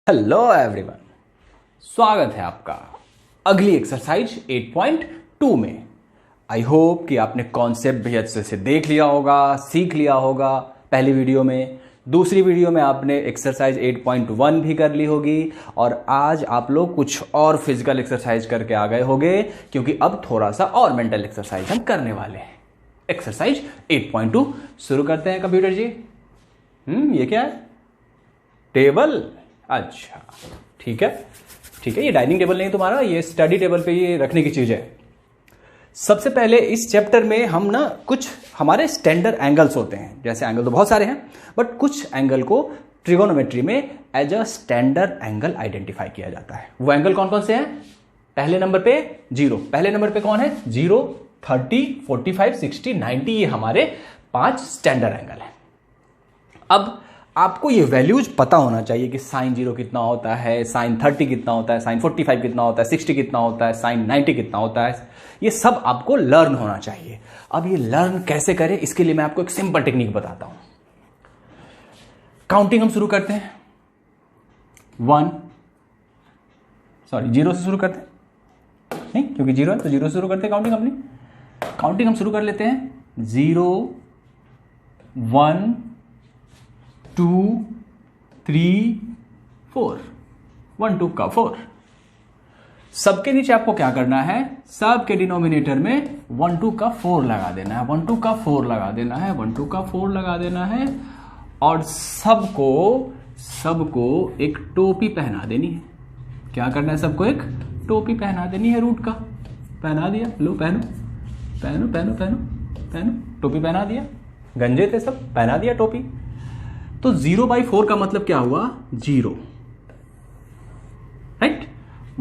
Hello everyone, स्वागत है आपका अगली एक्सरसाइज 8.2 में। आई होप कि आपने कॉन्सेप्ट भी अच्छे से देख लिया होगा, सीख लिया होगा पहली वीडियो में। दूसरी वीडियो में आपने एक्सरसाइज 8.1 भी कर ली होगी और आज आप लोग कुछ और फिजिकल एक्सरसाइज करके आ गए होंगे, क्योंकि अब थोड़ा सा और मेंटल एक्सरसाइज हम करने वाले हैं। एक्सरसाइज 8.2 शुरू करते हैं कंप्यूटर जी। ये क्या है? टेबल। अच्छा, ठीक है। ये डाइनिंग टेबल नहीं तुम्हारा, ये स्टडी टेबल पे ये रखने की चीज है। सबसे पहले इस चैप्टर में हम ना कुछ हमारे स्टैंडर्ड एंगल्स होते हैं। जैसे एंगल तो बहुत सारे हैं, बट कुछ एंगल को ट्रिगोनोमेट्री में as a standard angle identify किया जाता है। वो एंगल कौन कौन से हैं? पहले नंबर पे 0। पहले नंबर पे कौन है? 0, 30, 45, 60, 90। ये हमारे 5 स्टैंडर्ड एंगल हैं। अब आपको ये वैल्यूज पता होना चाहिए कि साइन 0 कितना होता है, साइन 30 कितना होता है, साइन 45 कितना होता है, 60 कितना होता है, साइन 90 कितना होता है। ये सब आपको लर्न होना चाहिए। अब ये लर्न कैसे करें, इसके लिए मैं आपको एक सिंपल टेक्निक बताता हूं। काउंटिंग हम शुरू करते हैं 0 से शुरू करते हैं। नहीं, क्योंकि 0 है तो 0 से शुरू करते हैं काउंटिंग अपनी। काउंटिंग हम शुरू कर लेते हैं 0, 1, 2, 3, 4। 1, 2 का 4। सबके नीचे आपको क्या करना है? सबके डिनोमिनेटर में 1, 2 का 4 लगा देना है। 1, 2 का 4 लगा देना है। 1, 2 का 4 लगा देना है। और सबको एक टोपी पहना देनी है। क्या करना है? सबको एक टोपी पहना देनी है रूट का। पहना दिया, लो पहनो पहनो पहनो पहनो पहनो। टोपी पहना दिया, गंजे थे सब, पहना दिया टोपी। तो 0/4 का मतलब क्या हुआ? 0, राइट।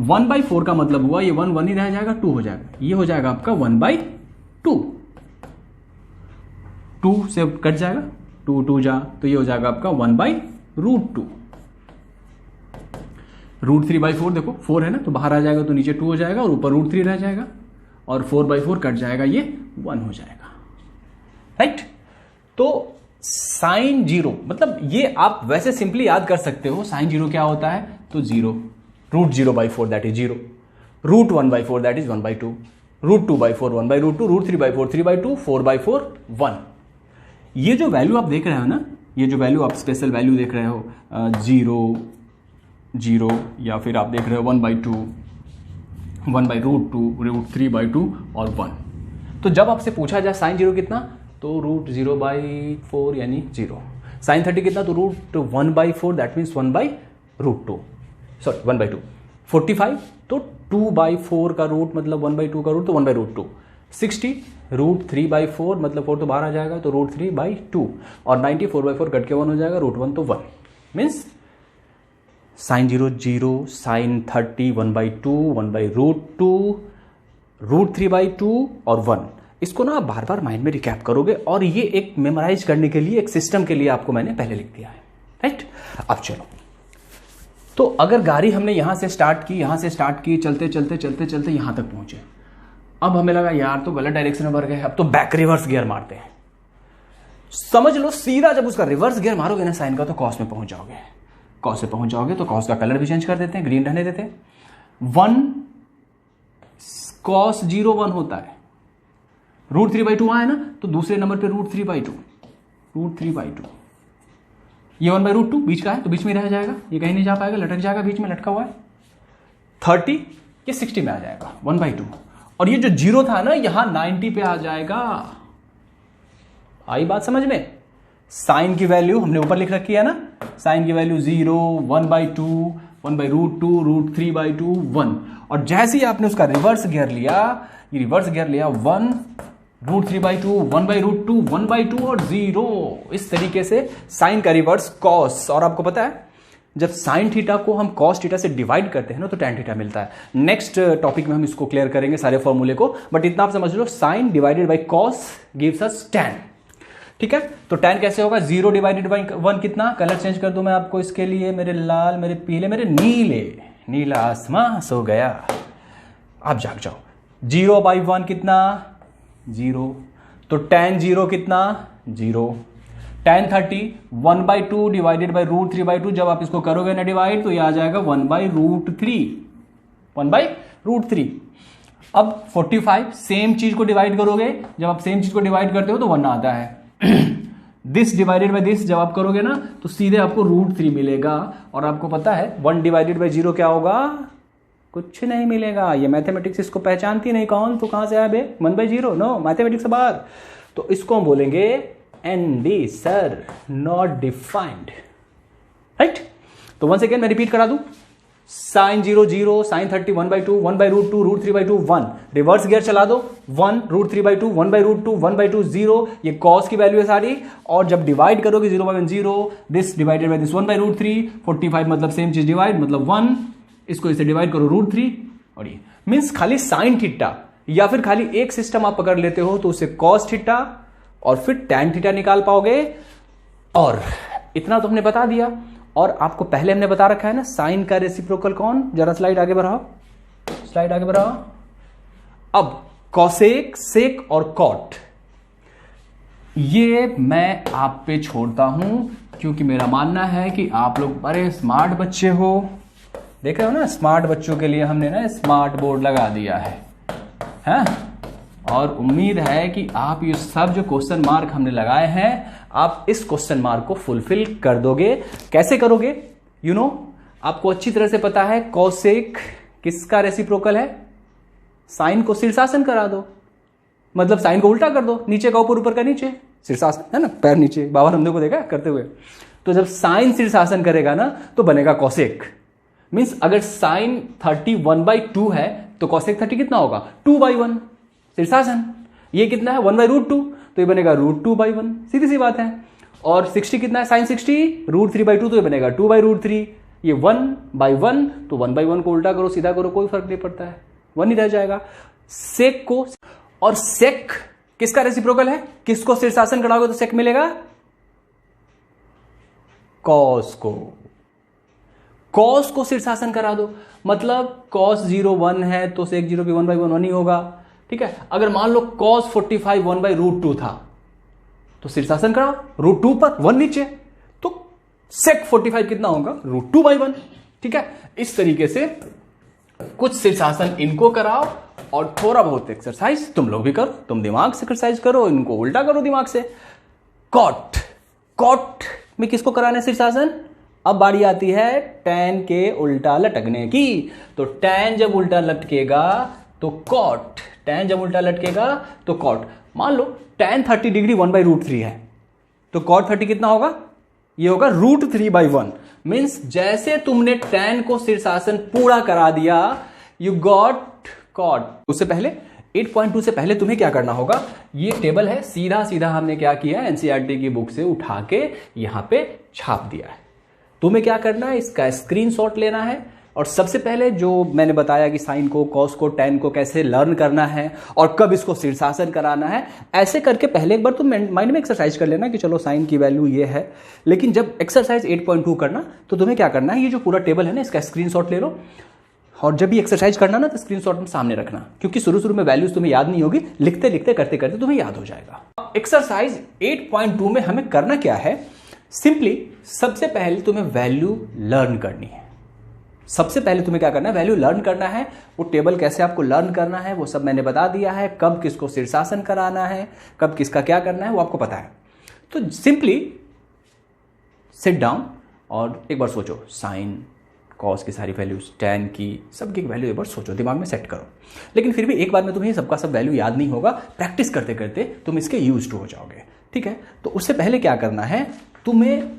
1/4 का मतलब हुआ, ये 1 1 ही रह जाएगा, 2 हो जाएगा। ये हो जाएगा आपका 1/2। 2 से कट जाएगा, 2 2 जा, तो ये हो जाएगा आपका 1/√2। √3/4 देखो 4 है ना, तो बाहर आ जाएगा तो नीचे 2 हो जाएगा और ऊपर √3 रह जाएगा और 4/4 कट जाएगा, ये 1 हो जाएगा, राइट। तो साइन 0 मतलब ये आप वैसे सिंपली याद कर सकते हो। साइन 0 क्या होता है? तो 0, √0/4 दैट इज 0, √1/4 दैट इज 1/2, √2/4 1/√2, √3/4 3/2, 4/4 1। ये जो वैल्यू आप देख रहे हो ना, ये जो वैल्यू आप स्पेशल वैल्यू देख रहे हो 0 0, या फिर आप देख रहे हो 1/2, 1/√2, √3/2 और 1। तो जब आपसे पूछा जाए साइन 0 कितना, तो √0/4 यानी 0। साइन 30 कितना, तो √1/4 दैट मीन्स 1/√2, सॉरी 1/2। 45 तो 2/4 का रूट मतलब 1/2 का रूट, तो 1/√2। 60 √3/4 मतलब 4 तो बाहर आ जाएगा, तो √3/2। और 90 4/4 कट के 1 हो जाएगा, √1 तो 1। मीन्स साइन 0 0, साइन 30 1/2, 1/√2, √3/2 और 1। इसको ना आप बार बार माइंड में रिकैप करोगे और ये एक मेमोराइज करने के लिए, एक सिस्टम के लिए आपको मैंने पहले लिख दिया है, राइट। अब चलो, तो अगर गाड़ी हमने यहां से स्टार्ट की, चलते चलते चलते चलते यहां तक पहुंचे। अब हमें लगा यार तो गलत डायरेक्शन में बढ़ गए, अब तो बैक रिवर्स गियर मारते हैं। समझ लो सीधा जब उसका रिवर्स गियर मारोगे ना साइन का, तो कॉस में पहुंच जाओगे। कॉस से पहुंच जाओगे तो कॉस का कलर भी चेंज कर देते हैं, ग्रीन रहने देते हैं। 1 cos 0 1 होता है। √3/2 आया ना, तो दूसरे नंबर पे √3/2। ये 1/√2 बीच का है, तो बीच में रह जाएगा, ये कहीं नहीं जा पाएगा, लटक जाएगा, बीच में लटका हुआ है। 30 ये 60 में आ जाएगा, 1/2। और ये जो 0 था ना, यहां 90 पे आ जाएगा। आई बात समझ में? साइन की वैल्यू हमने ऊपर लिख रखी है ना, साइन की वैल्यू 0, 1/2, 1/√2, √3/2, 1। और जैसे ही आपने उसका रिवर्स गियर लिया, ये रिवर्स गियर लिया 1, √3/2, 1/√2, 1/2 और 0। इस तरीके से साइन का रिवर्स कॉस। और आपको पता है जब साइन थीटा को हम कॉस थीटा से डिवाइड करते हैं ना, तो टैन थीटा मिलता है। नेक्स्ट टॉपिक में हम इसको क्लियर करेंगे सारे फॉर्मूले को, बट इतना आप समझ लो, sine divided by cos gives us tan. ठीक है, तो टैन कैसे होगा? 0 डिवाइडेड बाई 1 कितना? कलर चेंज कर दूं मैं आपको इसके लिए, मेरे लाल, मेरे पीले, मेरे नीले। नीला आसमां सो गया, आप जाग जाओ। 0/1 कितना? 0। तो tan 0 कितना? 0। tan30 1/2 डिवाइडेड बाई √3/2, जब आप इसको करोगे ना डिवाइड तो ये आ जाएगा 1/√3, 1/√3। अब 45 सेम चीज को डिवाइड करोगे, जब आप सेम चीज को डिवाइड करते हो तो 1 आता है। दिस डिवाइडेड बाई दिस जब आप करोगे ना तो सीधे आपको √3 मिलेगा, और आपको पता है 1 डिवाइडेड बाई 0 क्या होगा, कुछ नहीं मिलेगा। ये मैथमेटिक्स इसको पहचानती नहीं, कौन तो कहां से आया बे, 1/0, नो मैथमेटिक्स से बाहर। तो इसको हम बोलेंगे ND sir, not defined, right. तो वंस अगेन मैं रिपीट करा दूं, sin 0 0, sin30 1/2, 1/√2, √3/2 1, रिवर्स गियर चला दो, 1 √3/2, 1/√2, 1/2 0, ये cos की वैल्यू है सारी, और जब डिवाइड करोगे 0/1 0, दिस डिवाइडेड बाय दिस 1/√3, 45 मतलब सेम चीज डिवाइड मतलब 1, इसको इसे डिवाइड करो √3, और ये मीन्स खाली sin थीटा या फिर खाली एक सिस्टम आप पकड़ लेते हो तो उसे cos थीटा और फिर tan थीटा निकाल पाओगे। और इतना तो हमने बता दिया, और आपको पहले हमने बता रखा है ना साइन का रेसिप्रोकल कौन, जरा स्लाइड आगे बढ़ाओ, स्लाइड आगे बढ़ाओ। अब कॉसेक, सेक और कॉट ये मैं आप पे छोड़ता हूं, क्योंकि मेरा मानना है कि आप लोग बड़े स्मार्ट बच्चे हो। देख रहे हो ना, स्मार्ट बच्चों के लिए हमने ना स्मार्ट बोर्ड लगा दिया है? और उम्मीद है कि आप ये सब जो क्वेश्चन मार्क हमने लगाए हैं, आप इस क्वेश्चन मार्क को फुलफिल कर दोगे। कैसे करोगे? यू नो, आपको अच्छी तरह से पता है कोसेक किसका रेसिप्रोकल है, साइन को शीर्षासन करा दो, मतलब साइन को उल्टा कर दो, नीचे का ऊपर, ऊपर का नीचे, शीर्षासन है ना, पैर नीचे, बाबा रामदेव को देखा करते हुए। तो जब साइन शीर्षासन करेगा ना तो बनेगा कोसेक। मींस अगर साइन 30 1/2 है तो कोसेक 30 कितना होगा, 2/1 शीर्षासन। ये कितना है 1/√2, तो ये बनेगा √2/1, सीधी सी बात है। और 60 कितना है, साइन 60 √3/2, तो ये बनेगा 2/√3। ये 1/1, तो 1/1 को उल्टा करो, सीधा करो, कोई फर्क नहीं पड़ता है, 1 ही रह जाएगा। सेक को, और सेक किसका रेसिप्रोकल है, किसको शीर्षासन कराओगे तो सेक मिलेगा, कॉस को। कॉस को शीर्षासन करा दो, मतलब cos 0 1 है तो सेक 0 भी 1/1 1 ही होगा, ठीक है। अगर मान लो cos 45 1/√2 था तो शीर्षासन करा √2 पर 1 नीचे, तो sec 45 कितना होगा, √2/1, ठीक है। इस तरीके से कुछ शीर्षासन इनको कराओ और थोड़ा बहुत एक्सरसाइज तुम लोग भी करो, तुम दिमाग से एक्सरसाइज करो, इनको उल्टा करो दिमाग से। कॉट, कॉट में किसको कराना है शीर्षासन, अब बारी आती है tan के उल्टा लटकने की। तो tan जब उल्टा लटकेगा तो कॉट, tan जब उल्टा लटकेगा तो कॉट। मान लो tan 30 डिग्री 1/√3 है, तो cot 30 कितना होगा, ये होगा √3/1। मीन्स जैसे तुमने tan को शीर्षासन पूरा करा दिया, यू गॉट कॉट। उससे पहले 8.2 से पहले तुम्हें क्या करना होगा, ये टेबल है, सीधा सीधा हमने क्या किया, एनसीईआरटी की बुक से उठा के यहां पे छाप दिया है। तुम्हें क्या करना है, इसका स्क्रीनशॉट लेना है, और सबसे पहले जो मैंने बताया कि साइन को, कॉस को, टैन को कैसे लर्न करना है और कब इसको शीर्षासन कराना है, ऐसे करके पहले एक बार तुम माइंड में एक्सरसाइज कर लेना कि चलो साइन की वैल्यू ये है। लेकिन जब एक्सरसाइज 8.2 करना तो तुम्हें क्या करना है, ये जो पूरा टेबल है ना, इसका स्क्रीनशॉट ले लो, और जब भी एक्सरसाइज करना ना तो स्क्रीनशॉट में सामने रखना, क्योंकि शुरू में वैल्यूज तुम्हें याद नहीं होगी, लिखते लिखते करते करते तुम्हें याद हो जाएगा। एक्सरसाइज 8.2 में हमें करना क्या है, सिंपली सबसे पहले तुम्हें वैल्यू लर्न करनी है। सबसे पहले तुम्हें क्या करना है, वैल्यू लर्न करना है। वो टेबल कैसे आपको लर्न करना है वो सब मैंने बता दिया है, कब किसको शीर्षासन कराना है, कब किसका क्या करना है वो आपको पता है। तो सिंपली सिट डाउन और एक बार सोचो, साइन कॉस की सारी वैल्यूज, टैन की सबकी वैल्यू एक बार सोचो, दिमाग में सेट करो। लेकिन फिर भी एक बार में तुम्हें सबका सब वैल्यू याद नहीं होगा, प्रैक्टिस करते करते तुम इसके यूज्ड हो जाओगे, ठीक है। तो उससे पहले क्या करना है, तुम्हें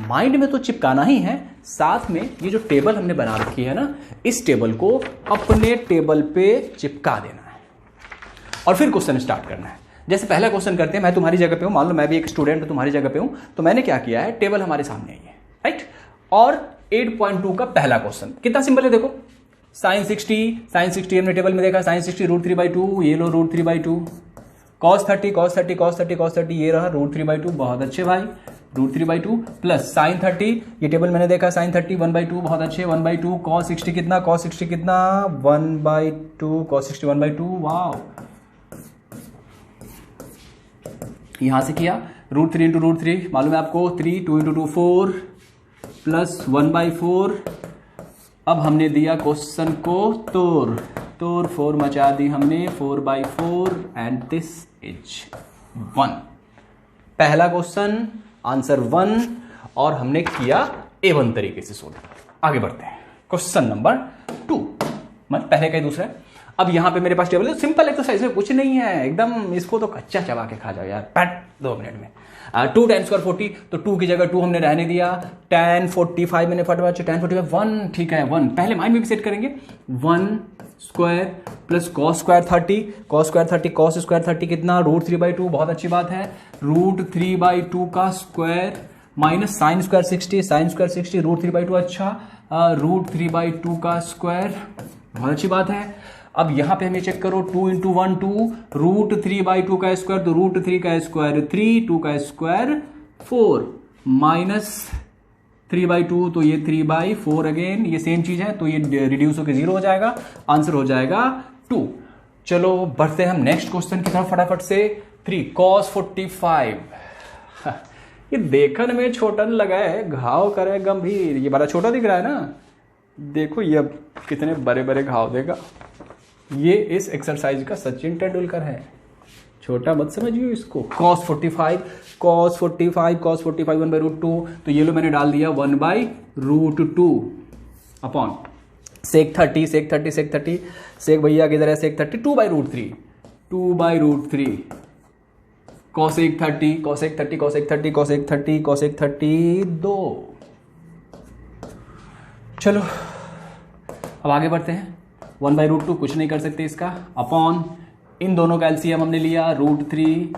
माइंड में तो चिपकाना ही है, साथ में ये जो टेबल हमने बना रखी है ना, इस टेबल को अपने टेबल पे चिपका देना है और फिर क्वेश्चन स्टार्ट करना है। जैसे पहला क्वेश्चन करते हैं, मैं तुम्हारी जगह पे हूं, मान लो मैं भी एक स्टूडेंट हूं, तुम्हारी जगह पे हूं, तो मैंने क्या किया है, टेबल हमारे सामने ही है, राइट। और 8.2 का पहला क्वेश्चन कितना सिंपल है, देखो साइन 60 हमने टेबल में देखा, साइन 60 √3/2, ये लो √3/2, cos 30 ये रहा √3/2, बहुत अच्छे भाई, √3/2 प्लस साइन 30, ये टेबल मैंने देखा, साइन 30 1/2, बहुत अच्छे, 1/2, cos 60 कितना, 1/2, cos 60 1/2, वाह। यहां से किया, रूट 3 इंटू रूट 3 मालूम है आपको, 3, 2 इंटू 2 4 प्लस 1/4। अब हमने दिया क्वेश्चन को तोड़ 4 मचा दी हमने, 4/4 एंड दिस इज 1। पहला क्वेश्चन आंसर 1 और हमने किया A1 तरीके से सोल्व। आगे बढ़ते हैं क्वेश्चन नंबर 2, मतलब पहले का ही दूसरा है। अब यहां पे मेरे पास टेबल है, सिंपल एक्सरसाइज में कुछ नहीं है एकदम, इसको तो कच्चा चबा के खा जाओ यार पैट 2 मिनट में। 2 tan स्क्वायर 40, तो 2 की जगह 2 हमने रहने दिया। tan 45 मैंने फटवा, tan 45 1, ठीक है 1, पहले माइंड में भी सेट करेंगे। 1 square plus cos square 30, cos square 30 cos square 30 कितना, √3/2, बहुत अच्छी बात है। √3/2 का square minus sine square 60, sine square 60 √3/2, अच्छा √3/2 का स्क्वायर, बहुत अच्छी बात है। अब यहां पे हमें चेक करो, 2 इंटू 1 2, √3/2 का स्क्वायर, तो √3 का स्क्वायर 3, 2 का स्क्वायर 4, माइनस 3/2, तो ये 3/4 अगेन, ये सेम चीज है, तो ये रिड्यूस होकर 0 हो जाएगा, आंसर हो जाएगा 2। चलो बढ़ते हैं हम नेक्स्ट क्वेश्चन की तरफ फटाफट से। 3 cos 45, ये देखने में छोटा लगा है, घाव करे गंभीर, ये बड़ा छोटा दिख रहा है ना, देखो ये अब कितने बड़े बड़े घाव देगा। ये इस एक्सरसाइज का सचिन तेंदुलकर है, छोटा मत समझिए इसको। cos 45 1/√2, तो ये लो मैंने डाल दिया 1/√2 अपॉन सेक 30 सेक भैया किधर है, सेक 30 2/√3 cosec 30 2। चलो अब आगे बढ़ते हैं। 1/√2 कुछ नहीं कर सकते इसका, अपॉन इन दोनों का एलसीएम हमने लिया, √3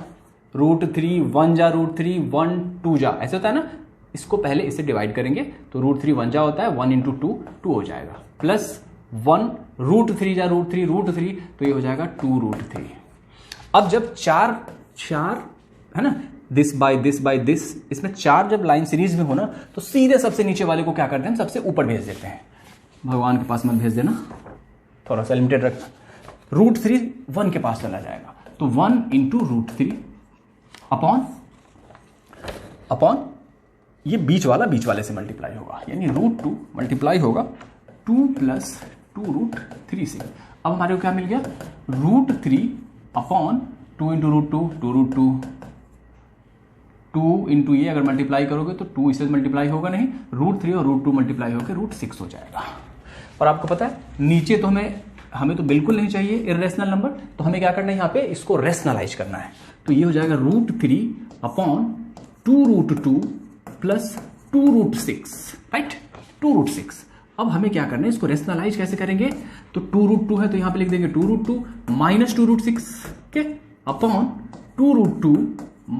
1 जा √3 1 2 जा, ऐसे होता है ना, इसको पहले इससे डिवाइड करेंगे, तो √3 1 जा होता है, 1 इंटू 2 हो जाएगा, प्लस 1 √3 जा √3 तो ये हो जाएगा 2√3। अब जब चार है ना, दिस बाय दिस, इसमें 4 जब लाइन सीरीज में हो ना, तो सीधे सबसे नीचे वाले को क्या करते हैं, सबसे ऊपर भेज देते हैं। भगवान के पास मत भेज देना, थोड़ा सा लिमिटेड रखना। √3 1 के पास चला जाएगा, तो 1 इंटू √3 अपॉन ये बीच वाले से मल्टीप्लाई होगा, यानी √2 मल्टीप्लाई होगा 2 प्लस 2√3 से। अब हमारे को क्या मिल गया, √3 अपॉन 2 इंटू √2 2 इंटू ये अगर मल्टीप्लाई करोगे तो 2 इससे मल्टीप्लाई होगा नहीं, √3 और √2 मल्टीप्लाई होकर √6 हो जाएगा। और आपको पता है नीचे तो हमें तो बिल्कुल नहीं चाहिए इरेशनल नंबर, तो हमें क्या करना है, यहाँ पे इसको रेशनलाइज करना है, तो ये हो जाएगा √3 अपॉन 2√2 प्लस 2√6, राइट 2√6। अब हमें क्या करना है, इसको रेशनलाइज कैसे करेंगे, तो 2√2 है तो यहां पे लिख देंगे 2√2 माइनस 2√6 के अपॉन 2√2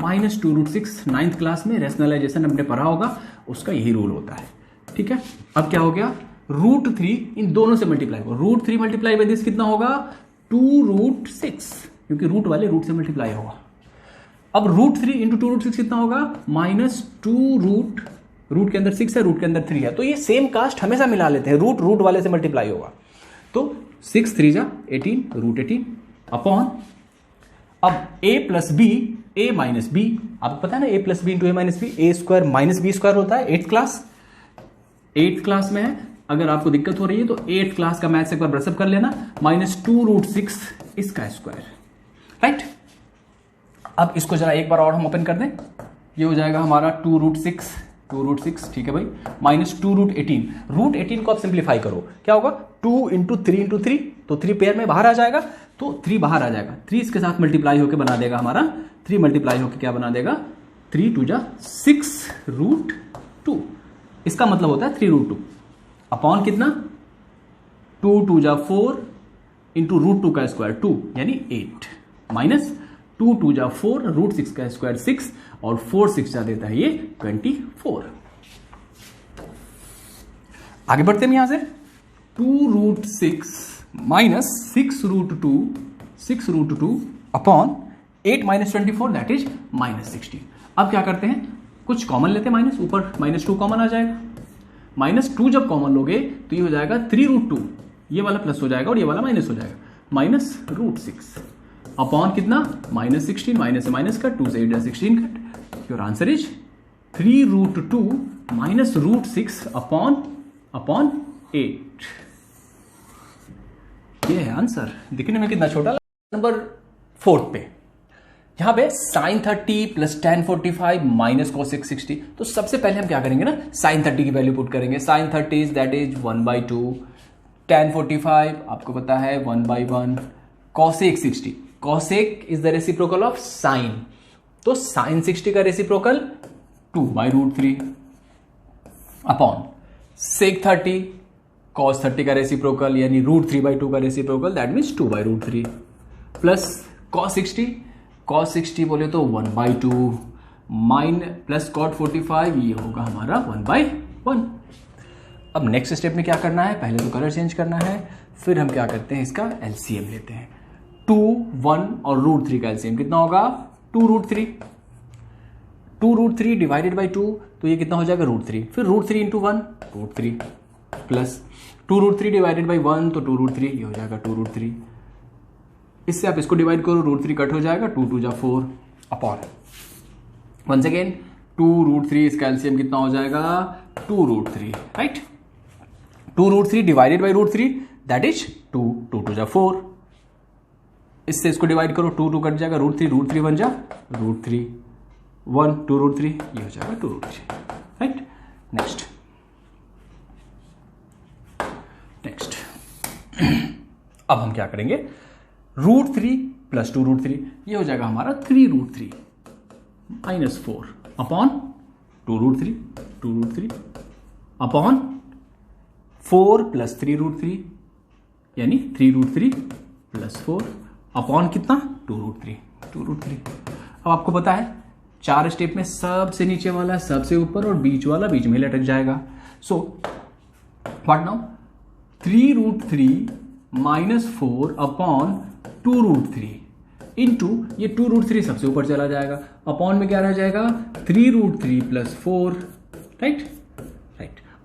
माइनस 2√6। 9th क्लास में रेशनलाइजेशन हमने पढ़ा होगा, उसका यही रूल होता है, ठीक है। अब क्या हो गया, √3 इन दोनों से मल्टीप्लाई होगा, √3 मल्टीप्लाई बाय दिस कितना होगा, 2√6, क्योंकि रूट वाले रूट से मल्टीप्लाई होगा। अब √3 इंटू 2√6 कितना होगा, माइनस 2 रूट के अंदर 6 है, रूट के अंदर 3 है, तो ये सेम कास्ट हमेशा मिला लेते हैं, रूट वाले से मल्टीप्लाई होगा, तो 6 3 जा 18 √18 अपॉन, अब a plus B a minus B, आपको पता है ना a plus B into a minus B, a square minus B square होता है। 8th क्लास में है, अगर आपको दिक्कत हो रही है तो 8th क्लास का मैथ्स एक बार ब्रशअप कर लेना, माइनस 2√6 इसका स्क्वायर, राइट। अब इसको जरा एक बार और हम ओपन कर दें, ये हो जाएगा हमारा 2√6, ठीक है भाई, माइनस 2√18, √18 को आप सिंप्लीफाई करो, क्या होगा 2 इंटू 3, तो 3 पेयर में बाहर आ जाएगा, तो 3 बाहर आ जाएगा, 3 इसके साथ मल्टीप्लाई होकर बना देगा हमारा, 3 मल्टीप्लाई होकर क्या बना देगा, 3 2 जा 6√2, इसका मतलब होता है 3√2 अपॉन कितना, 2 2 जा 4 इंटू √2 का स्क्वायर 2 यानी 8 माइनस 2 2 जा 4 √6 का स्क्वायर 6 और 4 6 जा देता है ये 24। आगे बढ़ते हैं यहां से, 2√6 minus 6√2 upon 8 minus 24 that is minus 16। अब क्या करते हैं, कुछ कॉमन लेते हैं, माइनस ऊपर -2 कॉमन आ जाएगा, -2 जब कॉमन लोगे तो ये हो जाएगा 3√2, ये वाला प्लस हो जाएगा और ये वाला माइनस हो जाएगा, माइनस √6 अपॉन कितना, -16, माइनस से माइनस कट, 2 से 8 16 cut, your answer is 3√2 minus √6 upon 8। ये है आंसर। दिखने में कितना छोटा। नंबर 4 पे यहां पे sin 30 plus tan 45 minus cos 60। तो सबसे पहले हम क्या करेंगे ना, sin 30 की वैल्यू पुट करेंगे। sin 30 दैट इज 1/2, tan 45 आपको पता है 1/1, cos 60 is the reciprocal of sin, तो sin 60 का रेसिप्रोकल 2/√3 अपॉन sec 30 cos 30 का रेसिप्रोकल यानी √3/2 का reciprocal that means 2/√3 plus cos 60 बोले तो 1/2 प्लस cot 45 ये होगा हमारा 1/1। अब नेक्स्ट स्टेप में क्या करना है, पहले तो कलर चेंज करना है, फिर हम क्या करते हैं इसका एलसीएम लेते हैं। 2, 1 और √3 का एलसीएम कितना होगा 2√3। 2√3 डिवाइडेड बाई 2 तो ये कितना हो जाएगा √3, फिर √3 इंटू 1 √3 प्लस 2√3 डिवाइडेड बाई 1 तो 2√3 ये हो जाएगा 2√3। इससे आप इसको डिवाइड करो, √3 कट हो जाएगा, 2 2 जा 4 अपॉन वंस अगेन 2√3 इसका एलसीएम कितना हो जाएगा 2√3 right. 2√3 divided by √3 that is 2 2 2 जा 4। इससे इसको डिवाइड करो, 2 2 कट जाएगा, √3 बन जा √3 1 2√3 ये हो जाएगा 2√3 राइट। नेक्स्ट अब हम क्या करेंगे, √3 प्लस 2√3 ये हो जाएगा हमारा 3√3 माइनस 4 अपॉन 2√3 अपॉन 4 प्लस 3√3 यानी 3√3 प्लस 4 अपॉन कितना 2√3। अब आपको पता है 4 स्टेप में सबसे नीचे वाला सबसे ऊपर और बीच वाला बीच में लटक जाएगा। So what now 3√3 minus 4 upon 2√3 into ये 2√3 सबसे ऊपर चला जाएगा, अपॉन में क्या रह जाएगा 3√3 प्लस 4 राइट।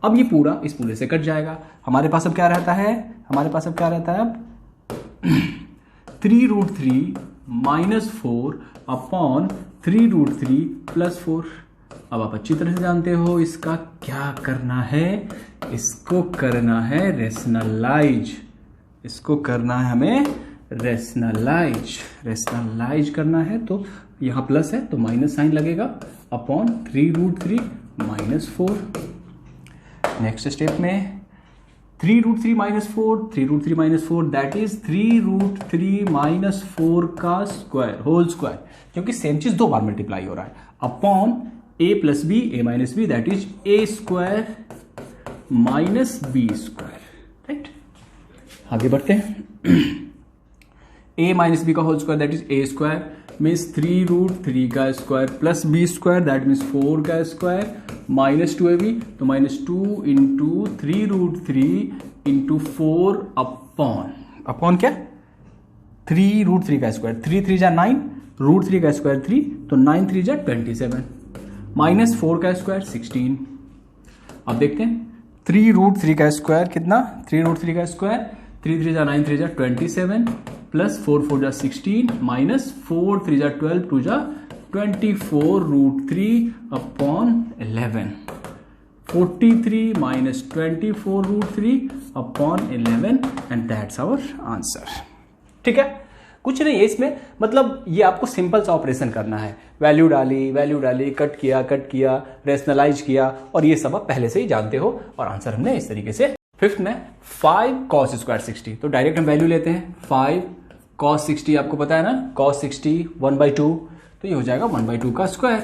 अब ये पूरा इस पूरे से कट जाएगा। हमारे पास अब क्या रहता है, अब 3√3 माइनस 4 अपॉन 3√3 प्लस 4। अब आप अच्छी तरह से जानते हो इसका क्या करना है, इसको करना है रेशनलाइज, इसको करना है हमें रेशनलाइज करना है। तो यहां प्लस है तो माइनस साइन लगेगा अपॉन 3√3 माइनस 4। नेक्स्ट स्टेप में 3√3 माइनस 4 दैट इज 3√3 माइनस 4 का स्क्वायर होल स्क्वायर, क्योंकि सेम चीज 2 बार मल्टीप्लाई हो रहा है, upon a plus B a minus B that is a square minus B square right. आगे बढ़ते हैं a माइनस बी का whole square that is a square means 3√3 का square plus B square that means 4 का square minus 2ab तो minus 2 into 3√3 into 4 upon क्या 3√3 का square 3 3 जा 9 √3 का स्क्वायर 3 तो 9 3 जा 27 माइनस 4 का स्क्वायर 16। अब देखते हैं 3√3 का स्क्वायर कितना 3√3 का स्क्वायर 3 3 जा 9 3 जा 27 प्लस 4 4 जा 16 माइनस 4 3 जा 12 2 जा 24√3 upon 11 43 minus 24√3 upon 11 and that's our answer. ठीक है, कुछ नहीं है इसमें, मतलब ये आपको सिंपल सा ऑपरेशन करना है। वैल्यू डाली कट किया रेशनलाइज किया और ये सब आप पहले से ही जानते हो और आंसर हमने इस तरीके से। फिफ्थ में 5 cos स्क्वायर 60 तो डायरेक्ट हम वैल्यू लेते हैं 5 cos 60 आपको पता है ना cos 60 1/2 तो ये हो जाएगा 1/2 का square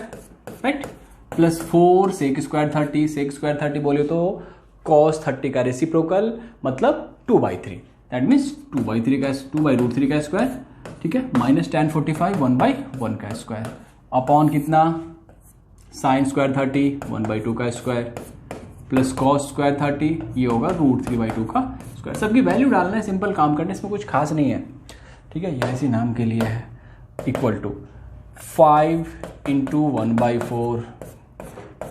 right plus 4 sec square 30 बोले तो cos 30 का रेसिप्रोकल मतलब 2/3 दैट मीन्स 2/√3 का स्क्वायर ठीक है माइनस tan 45 1/1 का स्क्वायर अपॉन कितना sin स्क्वायर 30 1/2 का स्क्वायर प्लस cos स्क्वायर 30 ये होगा √3/2 का स्क्वायर। सबकी वैल्यू डालना है, सिंपल काम करना है, इसमें कुछ खास नहीं है ठीक है। यह इसी नाम के लिए है equal to 5 into 1/4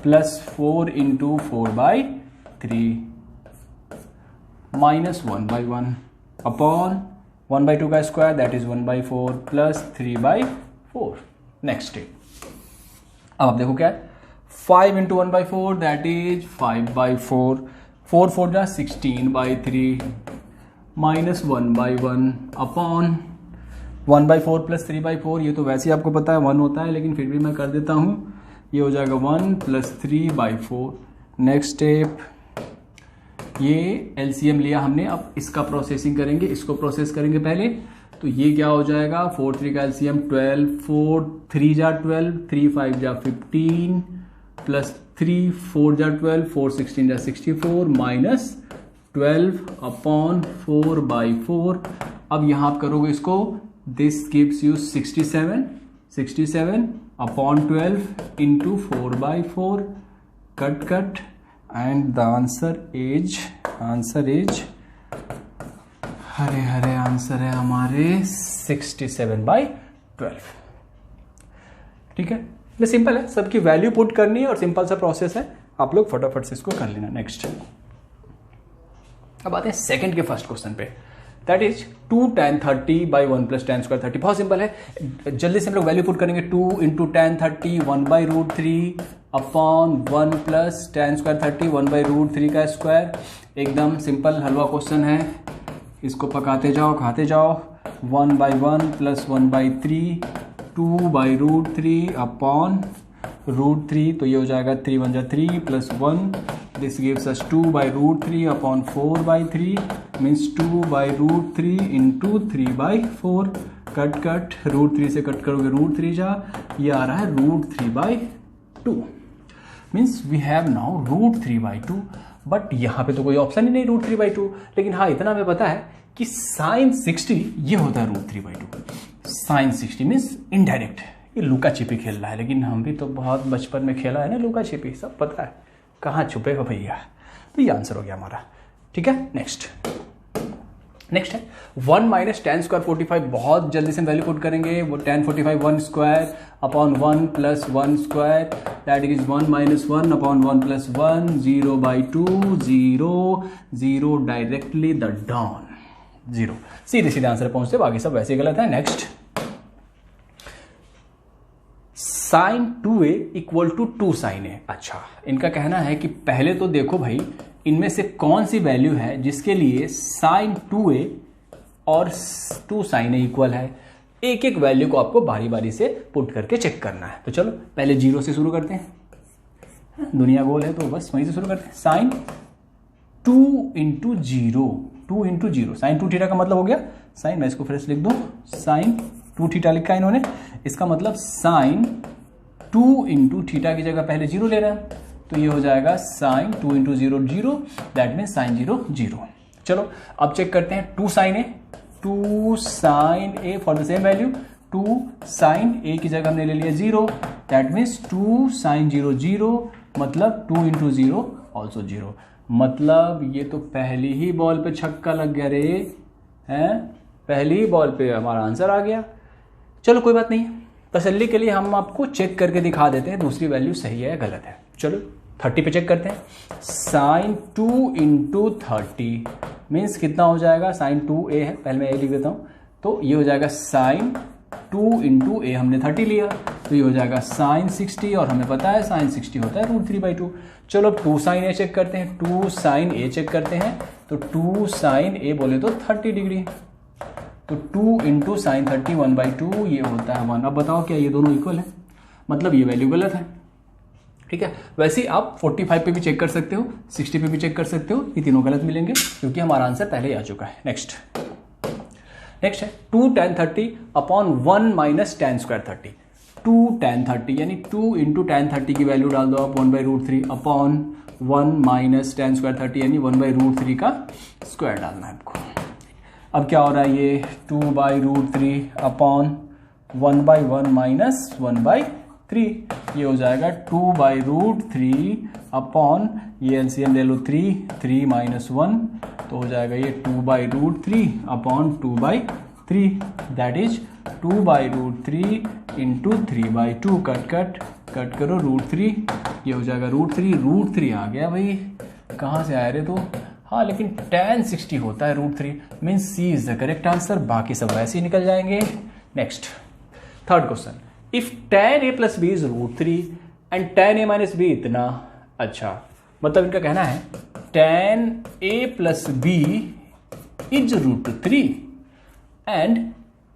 plus 4 into 4/3 minus 1/1 upon 1/2 का square that is 1/4 plus 3/4। Next step अब आप देखो क्या है, 5 इंटू 1/4 दैट इज 5/4, 4 जा 16/3 माइनस 1/1 अपॉन 1/4 प्लस 3/4, ये तो वैसे ही आपको पता है 1 होता है, लेकिन फिर भी मैं कर देता हूँ, ये हो जाएगा 1 प्लस 3/4। नेक्स्ट स्टेप, ये एलसीएम लिया हमने, अब इसका प्रोसेसिंग करेंगे, इसको प्रोसेस करेंगे पहले। तो ये क्या हो जाएगा, 4 3 का एलसीएम 12, 4 3 जा 12, 3 5 जा 15 प्लस 3 4 जा 12, 4 16 जा 64 माइनस 12 अपॉन 4/4। अब यहाँ आप करोगे इसको, this gives you 67 upon 12 into 4/4, cut and the answer is Hare answer है हमारे 67/12। ठीक है, ये सिंपल है, सबकी वैल्यू पुट करनी है और सिंपल सा प्रोसेस है, आप लोग फटाफट से इसको कर लेना। नेक्स्ट, अब आते हैं सेकंड के फर्स्ट क्वेश्चन पे, that is 2 tan 30/1 plus tan square 30। बहुत सिंपल है, जल्दी से हम लोग वैल्यू पुट करेंगे। 2 into tan 30 1/√3 upon 1 plus tan square 30 1/√3 का स्क्वायर। एकदम सिंपल हलवा क्वेश्चन है, इसको पकाते जाओ खाते जाओ। 1/1 प्लस 1/3 2/√3 अपॉन √3, तो ये हो जाएगा 3 1 जा 3 plus 1, this gives us 2/√3 upon 4/3 means 2/√3 into 3/4। Cut √3 से कट करोगे √3 जा, ये आ रहा है √3/2 means we have now √3/2। But यहाँ पे तो कोई ऑप्शन ही नहीं √3/2, लेकिन हाँ इतना हमें पता है कि sin 60 ये होता है √3/2। sin 60 मीन्स इनडायरेक्ट, ये लुका छिपी खेल रहा है, लेकिन हम भी तो बहुत बचपन में खेला है ना लुका छिपी, सब पता है, कहाँ छुपेगा भैया। तो ये आंसर हो गया हमारा। ठीक है, नेक्स्ट है 1 माइनस tan स्क्वायर 45। बहुत जल्दी से वैल्यू पुट करेंगे, वो tan 45 1 square upon 1 plus 1 square, that is 1 minus 1 upon 1 plus 1, 0/2 0 directly the done 0। सीधे आंसर पहुंचते, बाकी सब वैसे गलत है। Next, sin 2a equal to 2 sin a। अच्छा, इनका कहना है कि पहले तो देखो भाई, इनमें से कौन सी वैल्यू है जिसके लिए sin 2a और 2 sin a इक्वल है। एक एक वैल्यू को आपको बारी बारी से पुट करके चेक करना है। तो चलो पहले 0 से शुरू करते हैं, दुनिया गोल है तो बस वहीं से शुरू करते हैं। sin 2 into 0, 2 into 0, sine 2 theta का मतलब हो गया साइन, मैं इसको फ्रेश लिख दूं, साइन 2 थीटा लिखा है इन्होंने, इसका मतलब साइन 2 इंटू थीटा की जगह पहले 0 ले रहा है, तो ये हो जाएगा sine 2 into 0 0, that mean sine 0 0। चलो अब चेक करते हैं 2 sine A, 2 sine A for the same value, 2 sine A की जगह हमने ले लिया 0, दैट मीन्स 2 साइन 0 0, मतलब 2 इंटू 0 ऑल्सो 0, मतलब ये तो पहली ही बॉल पे छक्का लग गया रे, हैं, पहली ही बॉल पे हमारा आंसर आ गया। चलो कोई बात नहीं, तसल्ली के लिए हम आपको चेक करके दिखा देते हैं दूसरी वैल्यू सही है या गलत है। चलो 30 पे चेक करते हैं, साइन 2 इंटू 30 मीन्स कितना हो जाएगा, साइन 2a है, पहले मैं a लिख देता हूँ, तो ये हो जाएगा साइन 2 इंटू a, हमने 30 लिया, तो ये हो जाएगा साइन 60, और हमें पता है साइन 60 होता है √3/2। चलो अब 2 साइन a चेक करते हैं, 2 साइन a चेक करते हैं, तो 2 साइन a बोले तो 30 डिग्री, तो 2 इंटू साइन 30 1/2, ये होता है 1। अब बताओ क्या ये दोनों इक्वल है, मतलब ये वैल्यू गलत है। ठीक है, वैसे ही आप 45 पे भी चेक कर सकते हो, 60 पे भी चेक कर सकते हो, ये तीनों गलत मिलेंगे क्योंकि हमारा आंसर पहले ही आ चुका है। नेक्स्ट है 2 tan 30 upon 1 minus tan square 30, 2 tan 30 यानी 2 इंटू tan 30 की वैल्यू डाल दो आप 1/√3 अपॉन 1 माइनस tan स्क्वायर 30 यानी 1/√3 का स्क्वायर डालना है आपको। अब क्या हो रहा है, ये 2/√3 अपॉन 1/1 माइनस 1/3, ये हो जाएगा 2/√3 अपॉन, ये एलसीएम ले लो 3 माइनस 1, तो हो जाएगा ये 2/√3 upon 2/3, that is 2/√3 into 3/2, cut करो √3, ये हो जाएगा √3 आ गया भाई, कहाँ से आया रे तो, हाँ लेकिन tan 60 होता है √3, means C is the correct answer, बाकी सब वैसे ही निकल जाएंगे। Next third question, if tan a plus b is √3 and tan a minus B इतना। अच्छा, मतलब इनका कहना है tan a plus B is √3 and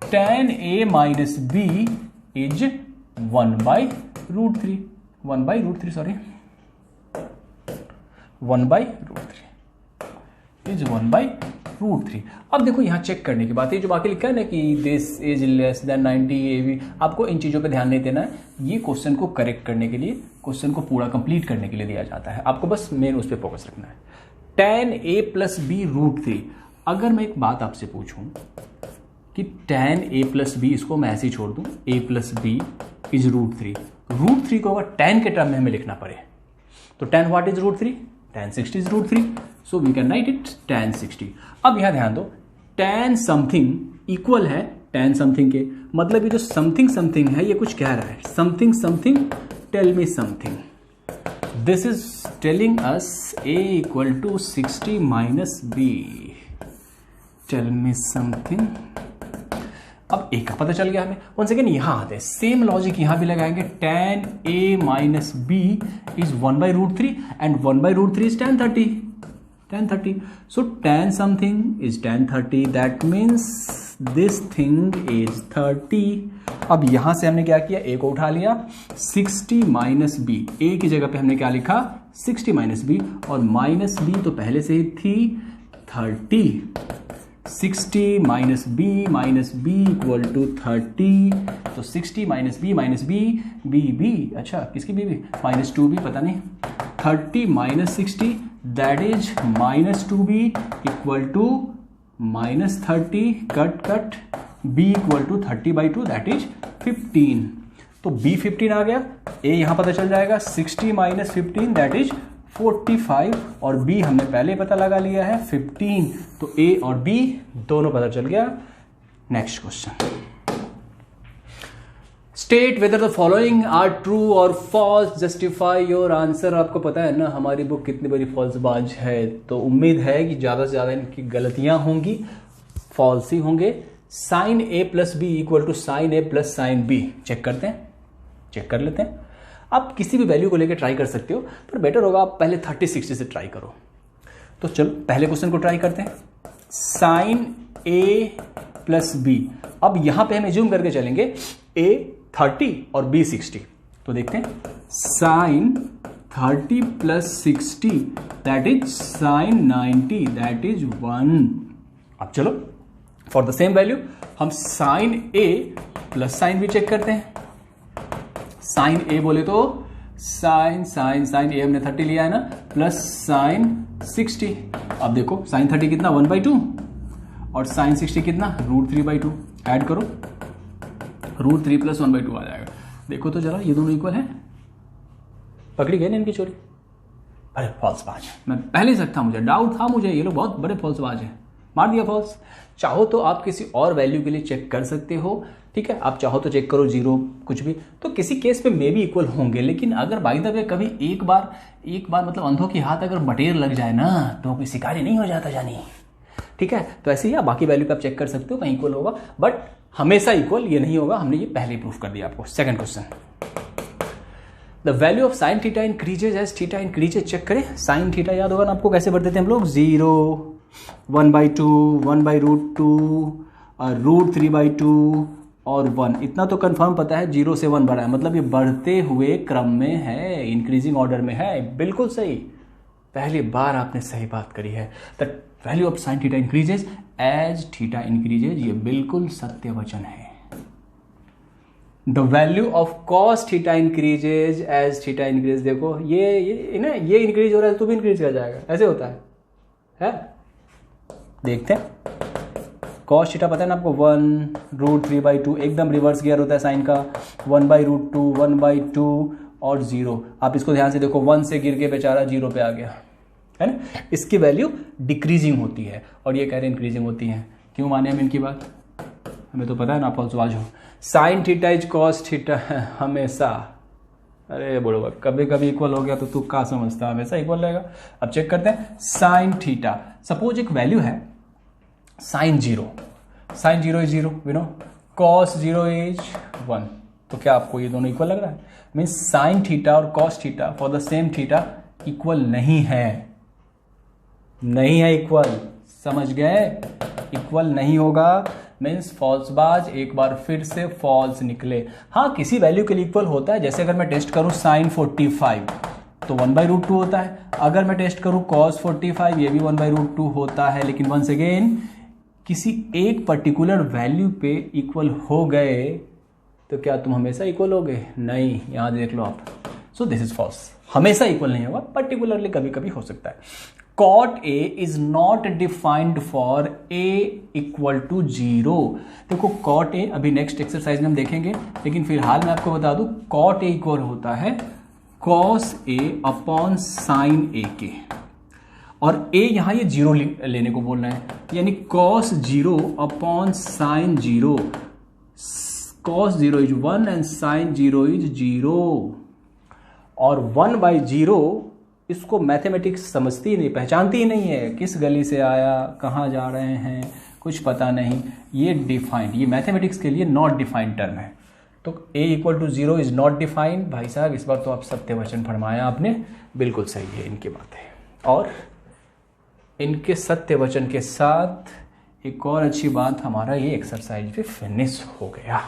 tan a minus B is 1/√3 is 1/√3। अब देखो यहां चेक करने की बात है, जो बाकी लिखा है ना कि this is less than 90 AB, आपको इन चीजों पे ध्यान नहीं देना है। ये क्वेश्चन को करेक्ट करने के लिए, क्वेश्चन को पूरा कंप्लीट करने के लिए दिया जाता है, आपको बस मेन उस पर फोकस रखना है। tan a plus B √3। अगर मैं एक बात आपसे पूछूं कि tan a प्लस बी, इसको मैं ऐसे ही छोड़ दूं, a प्लस बी इज √3 को अगर tan के टर्म में हमें लिखना पड़े तो tan what is √3? tan 60 is √3, so we can write it tan 60। अब यहां ध्यान दो, tan समथिंग इक्वल है tan समथिंग के, मतलब ये जो समथिंग है ये कुछ कह रहा है, something tell me something. This is telling us a equal to 60 minus B, tell me something. अब a का पता चल गया हमें। वंस अगेन यहां आते हैं, सेम लॉजिक यहां भी लगाएंगे, tan a minus b is 1/√3 and 1/√3 is tan 30। So tan something is tan 30, that means this thing is 30। अब यहां से हमने क्या किया, a को उठा लिया, 60 माइनस बी, a की जगह पे हमने क्या लिखा, 60 माइनस बी, और माइनस बी तो पहले से ही थी 30। 60 माइनस बी इक्वल टू 30, तो 60 माइनस बी, अच्छा किसकी बी माइनस 2b, पता नहीं, 30 minus 60 that is minus 2b equal to minus 30, cut b equal to 30/2 that is 15। तो b 15 आ गया, a यहां पता चल जाएगा 60 माइनस 15 दैट इज 45, और b हमने पहले पता लगा लिया है 15, तो a और b दोनों पता चल गया। Next question, state whether the following are true और फॉल्स, जस्टिफाई योर आंसर। आपको पता है ना हमारी बुक कितनी बड़ी फॉल्सबाज है, तो उम्मीद है कि ज्यादा से ज्यादा इनकी गलतियां होंगी, फॉल्स ही होंगे। Sine a plus B equal to sine a plus sine B, check कर लेते हैं। आप किसी भी वैल्यू को लेकर ट्राई कर सकते हो, पर बेटर होगा आप पहले 30-60 से ट्राई करो। तो चलो पहले क्वेश्चन को ट्राई करते हैं, साइन a प्लस बी। अब यहां पे हम एज्यूम करके चलेंगे a 30 और b 60, तो देखते हैं sine 30 plus 60 that is sine 90 that is 1। अब चलो फॉर द सेम वैल्यू हम sine a plus sine b check करते हैं। साइन a बोले तो साइन a हमने 30 लिया है ना, प्लस साइन 60। अब देखो साइन 30 कितना 1/2 और साइन 60 कितना √3/2, ऐड करो √3 प्लस 1/2 आ जाएगा। देखो तो जरा ये दोनों इक्वल है, पकड़ी गए ना इनकी चोरी। अरे फॉल्स बाज, मैं पहले से था, मुझे डाउट था, मुझे ये लोग बहुत बड़े फॉल्स बाज हैं, मार दिया फॉल्स। चाहो तो आप किसी और वैल्यू के लिए चेक कर सकते हो, ठीक है, आप चाहो तो चेक करो 0 कुछ भी, तो किसी केस पे मे भी इक्वल होंगे। लेकिन अगर बाय द वे कभी एक बार मतलब अंधों की हाथ अगर बटेर लग जाए ना तो कोई शिकारी नहीं हो जाता जानी, ठीक है। तो ऐसे ही आप बाकी वैल्यू पे आप चेक कर सकते हो, कहीं इक्वल होगा, बट हमेशा इक्वल ये नहीं होगा, हमने ये पहले ही प्रूफ कर दिया आपको। Second question, the value of sine theta increases as theta increases. Check करें, साइन थीटा याद होगा ना आपको, कैसे बढ़ते थे हम लोग, 0, 1/2, 1/√2, √3/2 और 1। इतना तो कंफर्म पता है 0 से 1 बढ़ा है, मतलब ये बढ़ते हुए क्रम में है, इंक्रीजिंग ऑर्डर में है। बिल्कुल सही, पहली बार आपने सही बात करी है। The value of sine theta increases as theta increases, ये बिल्कुल सत्य वचन है। The value of cos theta increases as theta increase. देखो ये ना, ये इंक्रीज हो रहा है तो भी इंक्रीज कर जाएगा, ऐसे होता है? देखते हैं, कॉस थीटा पता है ना आपको 1√3/2, एकदम रिवर्स गियर होता है साइन का, 1/√2, 1/2 और 0। आप इसको ध्यान से देखो, 1 से गिर के बेचारा 0 पे आ गया, है ना। इसकी वैल्यू डिक्रीजिंग होती है और ये कह रहे इंक्रीजिंग होती है। क्यों माने हम इनकी बात, हमें तो पता है ना, फॉल्सबाज हो। Sine theta is cos theta हमेशा, अरे बोलो कभी कभी इक्वल हो गया तो तू क्या समझता, हमेशा इक्वल रहेगा। अब चेक करते हैं, साइन थीटा, सपोज एक वैल्यू है sine 0 is 0, we know, cos 0 is 1, तो क्या आपको ये दोनों इक्वल लग रहा है? मीन्स साइन थीटा और cos theta for the same theta equal नहीं है, नहीं है इक्वल, समझ गए? इक्वल नहीं होगा मीन्स फॉल्स बाज, एक बार फिर से फॉल्स निकले। हाँ, किसी वैल्यू के लिए इक्वल होता है, जैसे अगर मैं टेस्ट करूं साइन 45 तो 1/√2 होता है, अगर मैं टेस्ट करूं कॉस 45 ये भी 1/√2 होता है। लेकिन वंस अगेन किसी एक पर्टिकुलर वैल्यू पे इक्वल हो गए तो क्या तुम हमेशा इक्वल होगे? नहीं, यहां देख लो आप। सो दिस इज फॉल्स, हमेशा इक्वल नहीं होगा, पर्टिकुलरली कभी कभी हो सकता है। cot A is not defined for A equal to 0। देखो cot A अभी नेक्स्ट एक्सरसाइज में हम देखेंगे, लेकिन फिलहाल मैं आपको बता दूं cot A इक्वल होता है cos A upon sine A के, और A यहां ये 0 लेने को बोल रहे हैं, यानी cos 0 upon sine 0। cos 0 is 1 and sine 0 is 0, और 1/0 इसको मैथमेटिक्स समझती ही नहीं, पहचानती ही नहीं है, किस गली से आया, कहाँ जा रहे हैं, कुछ पता नहीं। ये डिफाइंड, ये मैथमेटिक्स के लिए नॉट डिफाइंड टर्म है। तो A equal to 0 is not defined. भाई साहब इस बार तो आप सत्यवचन फरमाया आपने, बिल्कुल सही है इनकी बातें। और इनके सत्यवचन के साथ एक और अच्छी बात, हमारा ये एक्सरसाइज भी फिनिश हो गया।